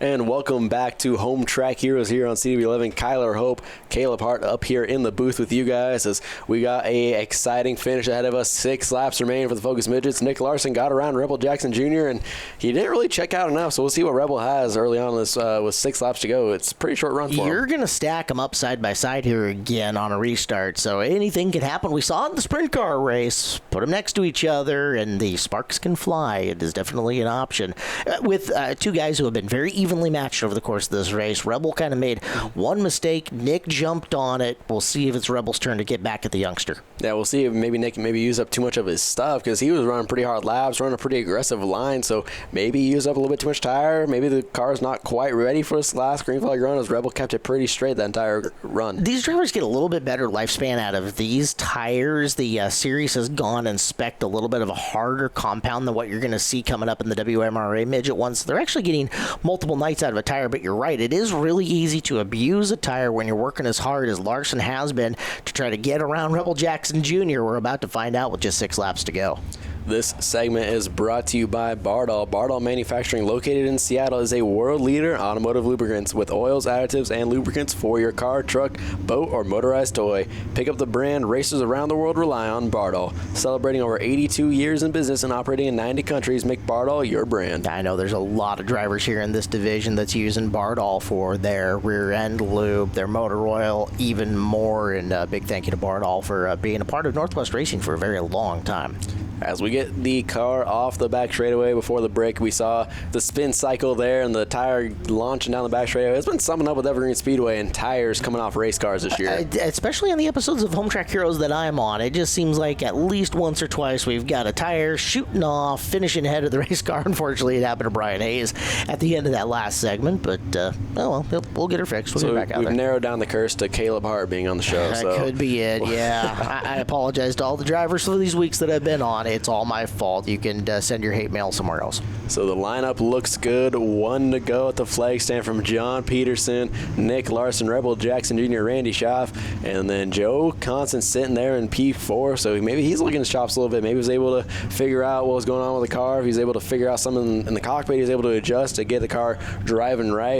And welcome back to Home Track Heroes here on CW11. Kyler Hope, Caleb Hart up here in the booth with you guys as we got a exciting finish ahead of us. 6 laps remain for the Focus Midgets. Nick Larson got around Rebel Jackson Jr. and he didn't really check out enough, so we'll see what Rebel has early on this with 6 laps to go. It's a pretty short run for him. You're going to stack them up side by side here again on a restart, so anything can happen. We saw it in the sprint car race. Put them next to each other and the sparks can fly. It is definitely an option. With 2 guys who have been very evenly matched over the course of this race. Rebel kind of made one mistake. Nick jumped on it. We'll see if it's Rebel's turn to get back at the youngster. Yeah, we'll see if maybe Nick used up too much of his stuff because he was running pretty hard laps, running a pretty aggressive line, so maybe he used up a little bit too much tire. Maybe the car's not quite ready for this last green flag run as Rebel kept it pretty straight that entire run. These drivers get a little bit better lifespan out of these tires. The series has gone and spec'd a little bit of a harder compound than what you're going to see coming up in the WMRA midget ones. They're actually getting multiple nights out of a tire, but you're right. It is really easy to abuse a tire when you're working as hard as Larson has been to try to get around Rebel Jackson Jr. We're about to find out with just 6 laps to go. This segment is brought to you by Bardol. Bardol Manufacturing, located in Seattle, is a world leader in automotive lubricants with oils, additives, and lubricants for your car, truck, boat, or motorized toy. Pick up the brand racers around the world rely on. Bardol. Celebrating over 82 years in business and operating in 90 countries, make Bardol your brand. I know there's a lot of drivers here in this division that's using Bardol for their rear end lube, their motor oil, even more. And a big thank you to Bardol for being a part of Northwest Racing for a very long time. As we get the car off the back straightaway before the break, we saw the spin cycle there and the tire launching down the back straightaway. It's been summing up with Evergreen Speedway and tires coming off race cars this year. Especially on the episodes of Home Track Heroes that I'm on, it just seems like at least once or twice we've got a tire shooting off, finishing ahead of the race car. Unfortunately, it happened to Brian Hayes at the end of that last segment, but oh well, we'll get her fixed. We'll get her back out there. We've narrowed down the curse to Caleb Hart being on the show. That could be it, yeah. I apologize to all the drivers for these weeks that I've been on. It's all my fault. You can send your hate mail somewhere else. So the lineup looks good. 1 to go at the flag stand from John Peterson, Nick Larson, Rebel Jackson Jr., Randy Schaff, and then Joe Constant sitting there in P4. So maybe he's looking his chops a little bit. Maybe he was able to figure out what was going on with the car. If he's able to figure out something in the cockpit, he's able to adjust to get the car driving right.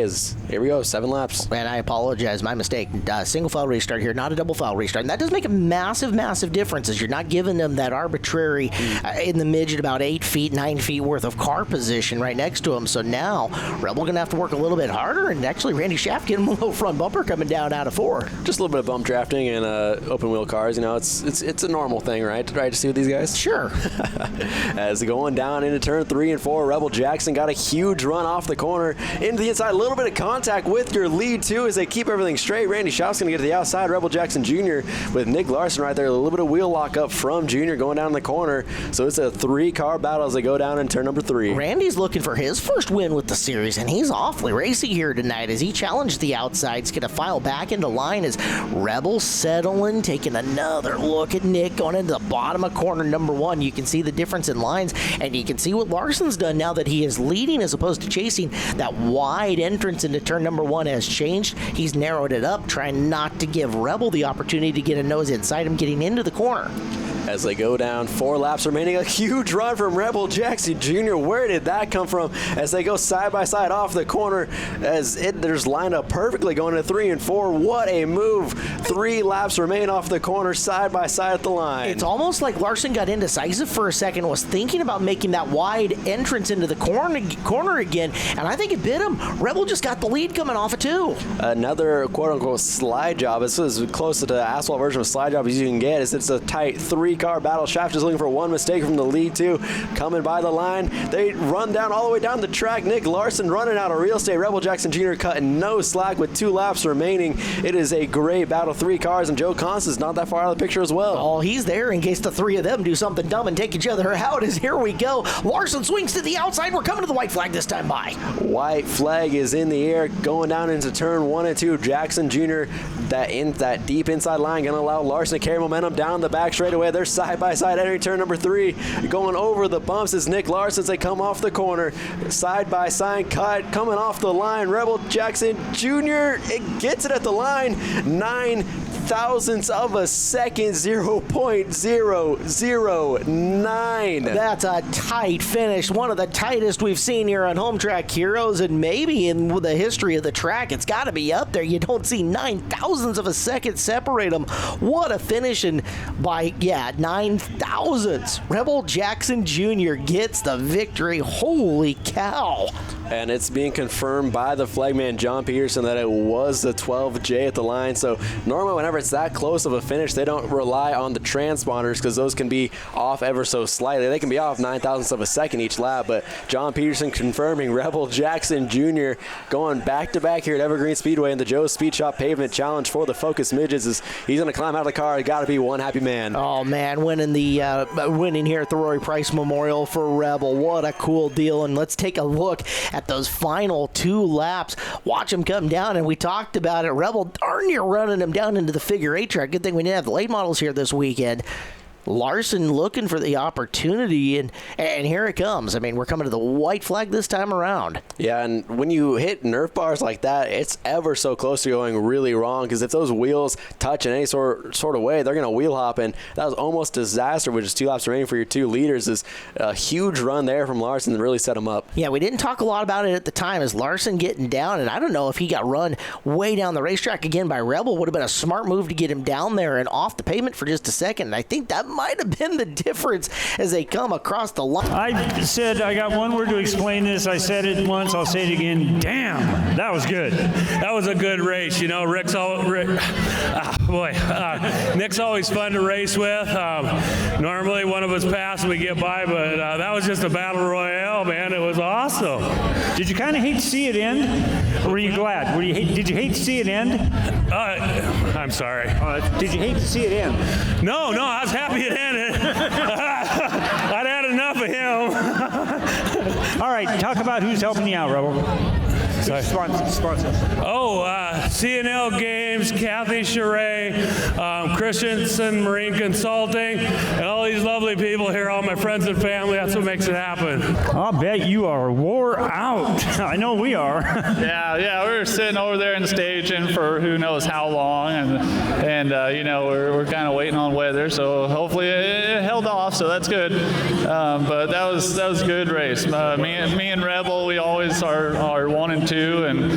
Here we go, 7 laps. And I apologize, my mistake. Single file restart here, not a double file restart. And that does make a massive difference as you're not giving them that arbitrary in the midget about 8 feet, 9 feet worth of car position right next to him. So now Rebel going to have to work a little bit harder, and actually Randy Schaff getting him a little front bumper coming down out of 4. Just a little bit of bump drafting and open wheel cars. You know, it's a normal thing, right? To see with these guys. Sure. As going down into turn 3 and 4, Rebel Jackson got a huge run off the corner into the inside. A little bit of contact with your lead too as they keep everything straight. Randy Schaff's going to get to the outside. Rebel Jackson Jr. with Nick Larson right there. A little bit of wheel lock up from Jr. going down the corner. So it's a 3-car battle as they go down in turn number 3. Randy's looking for his first win with the series, and he's awfully racy here tonight as he challenged the outsides. Going to file back into line as Rebel settling, taking another look at Nick going into the bottom of corner number 1. You can see the difference in lines, and you can see what Larson's done now that he is leading as opposed to chasing. That wide entrance into turn number 1 has changed. He's narrowed it up, trying not to give Rebel the opportunity to get a nose inside him getting into the corner. As they go down, 4 laps remaining, a huge run from Rebel Jackson Jr. Where did that come from? As they go side by side off the corner, as there's lined up perfectly going to 3 and 4. What a move! 3 laps remain off the corner, side by side at the line. It's almost like Larson got indecisive for a second, was thinking about making that wide entrance into the corner again, and I think it bit him. Rebel just got the lead coming off of 2. Another quote-unquote slide job. This is close to the asphalt version of a slide job as you can get. It's a tight 3-car battle. Schaff just looking for one mistake from the lead too. Coming by the line, they run down all the way down the track. Nick Larson running out of real estate. Rebel Jackson Jr. cutting no slack with 2 laps remaining. It is a great battle. 3 cars, and Joe Constance not that far out of the picture as well. Oh, he's there in case the 3 of them do something dumb and take each other out. As here we go. Larson swings to the outside. We're coming to the white flag this time by. White flag is in the air going down into turn 1 and 2. Jackson Jr. that deep inside line going to allow Larson to carry momentum down the back straightaway. They're side by side entering turn number 3. Going over the bumps is Nick Larson as they come off the corner. Side by side cut coming off the line. Rebel Jackson Jr. It gets it at the line. 9 thousandths of a second, 0.009. That's a tight finish, one of the tightest we've seen here on Home Track Heroes, and maybe in the history of the track, it's got to be up there. You don't see 9 thousandths of a second separate them. What a finish, and by, 9 thousandths. Rebel Jackson Jr. gets the victory. Holy cow. And it's being confirmed by the flagman, John Peterson, that it was the 12J at the line. So normally whenever it's that close of a finish, they don't rely on the transponders because those can be off ever so slightly. They can be off 9 thousandths of a second each lap, but John Peterson confirming Rebel Jackson Jr. going back-to-back here at Evergreen Speedway in the Joe's Speed Shop Pavement Challenge for the Focus Midgets. He's going to climb out of the car. Got to be one happy man. Oh, man, winning here at the Rory Price Memorial for Rebel. What a cool deal. And let's take a look at those final 2 laps. Watch him come down, and we talked about it. Rebel darn near running him down into the figure 8 track. Good thing we didn't have the late models here this weekend. Larson looking for the opportunity, and here it comes. I mean, we're coming to the white flag this time around. Yeah, and when you hit Nerf bars like that, it's ever so close to going really wrong, because if those wheels touch in any sort of way, they're going to wheel hop, and that was almost disaster, which is 2 laps remaining for your 2 leaders. Is a huge run there from Larson that really set him up. Yeah, we didn't talk a lot about it at the time, as Larson getting down, and I don't know if he got run way down the racetrack again by Rebel. Would have been a smart move to get him down there and off the pavement for just a second, and I think that might have been the difference as they come across the line. I said, I got one word to explain this. I said it once, I'll say it again. Damn, that was good. That was a good race. You know, Nick's always fun to race with. Normally one of us pass and we get by, but that was just a battle royale, man. It was awesome. Did you kind of hate to see it end? Or were you glad? Did you hate to see it end? I'm sorry. Did you hate to see it end? No, I was happy it ended. I'd had enough of him. All right, talk about who's helping you out, Rebel. Sponsors. CNL Games, Kathy Charay, Christensen Marine Consulting, and all these lovely people here, all my friends and family. That's what makes it happen. I'll bet you are wore out. I know we are. Yeah, we were sitting over there in the staging for who knows how long, and we're kind of waiting on weather, so hopefully it held off, so that's good. But that was a good race. Me and Rebel, we always are 1 and 2, and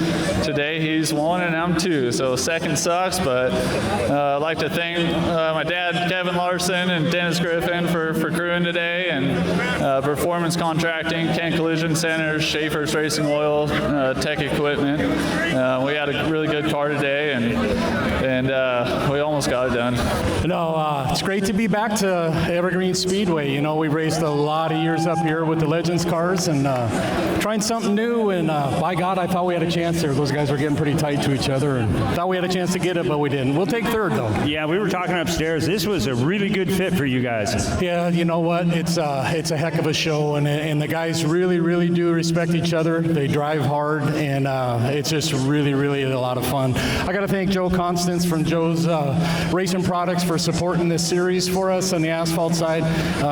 today he's 1 and I'm 2, so second sucks, but I'd like to thank my dad, Kevin Larson, and Dennis Griffin for crewing today, and Performance Contracting, Kent Collision Centers, Schaefer's Racing Oil, Tech Equipment. We had a really good car today, and we almost got it done. It's great to be back to Evergreen Speedway. You know, we raced a lot of years up here with the Legends cars, and trying something new, and by God, I thought we had a chance there. Those guys were getting pretty tight to each other, and thought we had a chance to get it, but we didn't. We'll take third, though. Yeah, we were talking upstairs. This was a really good fit for you guys. Yeah, you know what? It's a heck of a show, and the guys really, really do respect each other. They drive hard, and it's just really, really a lot of fun. I got to thank Joe Constance from Joe's Racing Products for supporting this series for us on the asphalt side.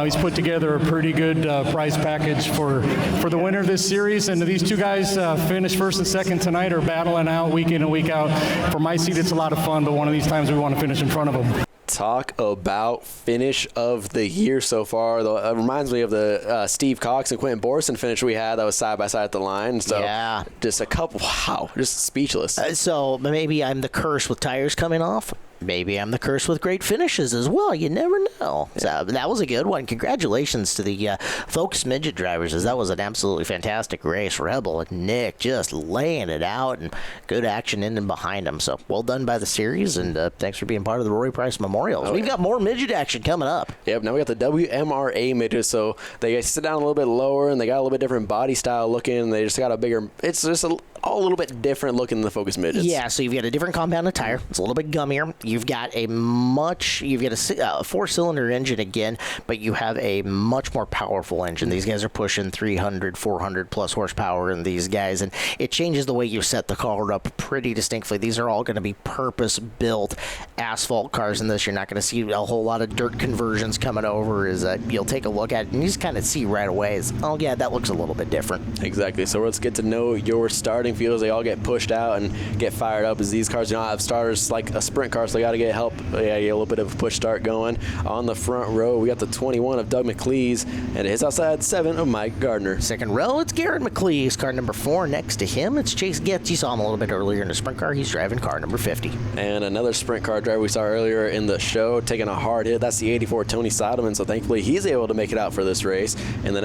He's put together a pretty good prize package for the winner of this series, and these 2 guys finished first and second tonight are battling out week in and week out. For my seat, it's a lot of fun, but one of these times we want to finish in front of them. Talk about finish of the year so far. It reminds me of the Steve Cox and Quentin Borson finish we had that was side by side at the line. So yeah, just a couple. Wow, just speechless. So maybe I'm the curse with tires coming off. Maybe I'm the curse with great finishes as well. You never know. So that was a good one. Congratulations to the Focus Midget drivers, as that was an absolutely fantastic race. Rebel and Nick just laying it out, and good action in and behind them. So well done by the series, and thanks for being part of the Rory Price Memorials. We've got more midget action coming up. Yep, now we got the WMRA midgets, so they sit down a little bit lower, and they got a little bit different body style looking. They just got a bigger, it's just all a little bit different looking than the Focus Midgets. Yeah, so you've got a different compounded tire. It's a little bit gummier. You've got a 4-cylinder engine again, but you have a much more powerful engine. These guys are pushing 300, 400 plus horsepower in these guys, and it changes the way you set the car up pretty distinctly. These are all going to be purpose-built asphalt cars in this. You're not going to see a whole lot of dirt conversions coming over. You'll take a look at it, and you just kind of see right away, oh yeah, that looks a little bit different. Exactly. So let's get to know your starting starting fields, they all get pushed out and get fired up as these cars do not have starters like a sprint car, so they got to get help. Yeah, get a little bit of a push start going. On the front row, we got the 21 of Doug McLeese, and his outside 7 of Mike Gardner. Second row, it's Garrett McLeese, car number 4. Next to him, it's Chase Getz. You saw him a little bit earlier in the sprint car. He's driving car number 50. And another sprint car driver we saw earlier in the show taking a hard hit. That's the 84 Tony Seidelman. So thankfully he's able to make it out for this race. And then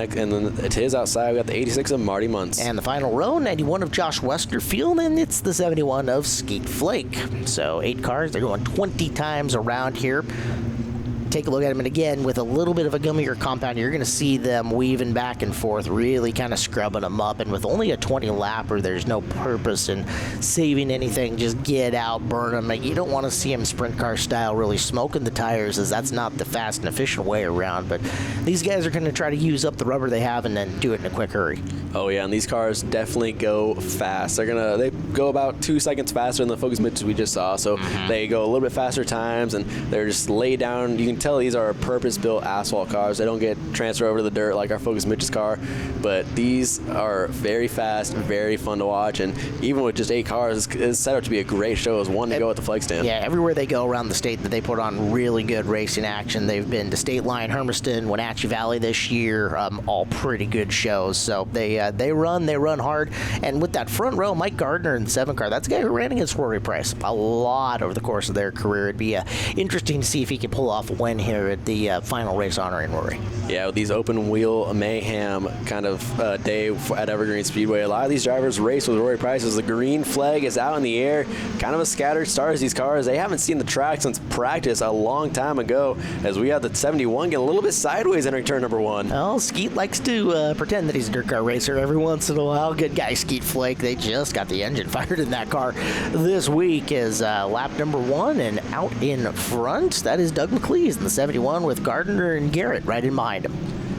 to his outside, we got the 86 of Marty Muntz. And the final row, 91 of Josh Westerfield, and it's the 71 of Skeet Flake. So 8 cars. They're going 20 times around here. Take a look at them, and again, with a little bit of a gummier compound, you're going to see them weaving back and forth, really kind of scrubbing them up. And with only a 20-lapper, there's no purpose in saving anything. Just get out, burn them. Like, you don't want to see them sprint car style really smoking the tires, as that's not the fast and efficient way around. But these guys are going to try to use up the rubber they have and then do it in a quick hurry. Oh yeah, and these cars definitely go fast. They go about 2 seconds faster than the Focus Mitches we just saw. So they go a little bit faster times, and they're just laid down. You can tell these are purpose-built asphalt cars. They don't get transferred over to the dirt like our Focus Mitch's car, but these are very fast, very fun to watch, and even with just 8 cars, it's set up to be a great show as one to go at the flag stand. Yeah, everywhere they go around the state that they put on really good racing action. They've been to State Line, Hermiston, Wenatchee Valley this year, all pretty good shows. So they run hard, and with that front row, Mike Gardner in the 7 car, that's a guy who ran against Rory Price a lot over the course of their career. It'd be interesting to see if he can pull off a win here at the final race honoring Rory. Yeah, with these open wheel mayhem kind of day at Evergreen Speedway, a lot of these drivers race with Rory Price as the green flag is out in the air. Kind of a scattered start as these cars, they haven't seen the track since practice a long time ago, as we had the 71 get a little bit sideways entering turn number 1. Well, Skeet likes to pretend that he's a dirt car racer every once in a while. Good guy, Skeet Flake. They just got the engine fired in that car this week as lap number 1, and out in front, that is Doug McLeese in the 71 with Gardner and Garrett right in behind him.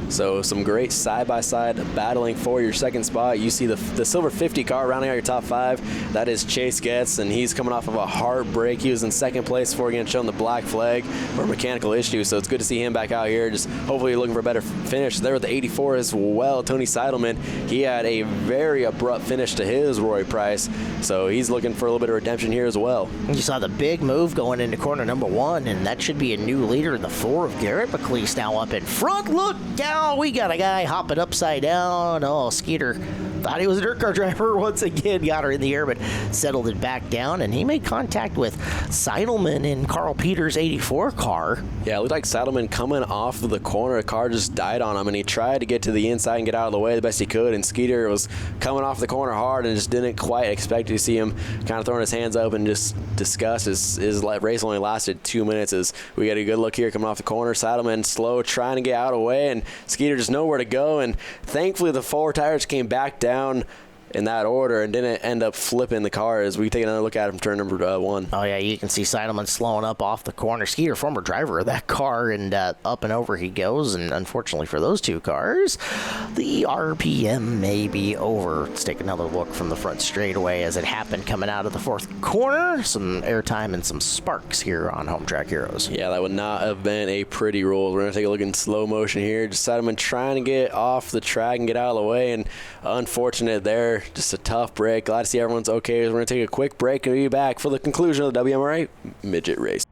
So some great side-by-side battling for your second spot. You see the silver 50 car rounding out your top 5. That is Chase Getz, and he's coming off of a hard break. He was in second place before getting shown the black flag for a mechanical issue. So it's good to see him back out here. Just hopefully looking for a better finish. There with the 84 as well, Tony Seidelman. He had a very abrupt finish to his Rory Price. So he's looking for a little bit of redemption here as well. You saw the big move going into corner number 1, and that should be a new leader in the 4 of Garrett McLeese now up in front. Look down. We got a guy hopping upside down. Oh, Skeeter thought he was a dirt car driver once again. Got her in the air, but settled it back down, and he made contact with Seidelman in Carl Peters' 84 car. Yeah, it looked like Seidelman coming off of the corner. The car just died on him, and he tried to get to the inside and get out of the way the best he could, and Skeeter was coming off the corner hard and just didn't quite expect to see him kind of throwing his hands up and just disgust. His race only lasted 2 minutes as we got a good look here coming off the corner. Seidelman slow, trying to get out of the way, and Skeeter just nowhere to go, and thankfully the 4 tires came back down in that order and didn't end up flipping the car as we take another look at it from turn number 1. Oh, yeah, you can see Seidelman slowing up off the corner. Skeeter, former driver of that car, and up and over he goes. And unfortunately for those 2 cars, the RPM may be over. Let's take another look from the front straightaway as it happened coming out of the 4th corner. Some airtime and some sparks here on Home Track Heroes. Yeah, that would not have been a pretty roll. We're going to take a look in slow motion here. Just Seidelman trying to get off the track and get out of the way, and unfortunate there. Just a tough break. Glad to see everyone's okay. We're going to take a quick break and be back for the conclusion of the WMRA Midget Race.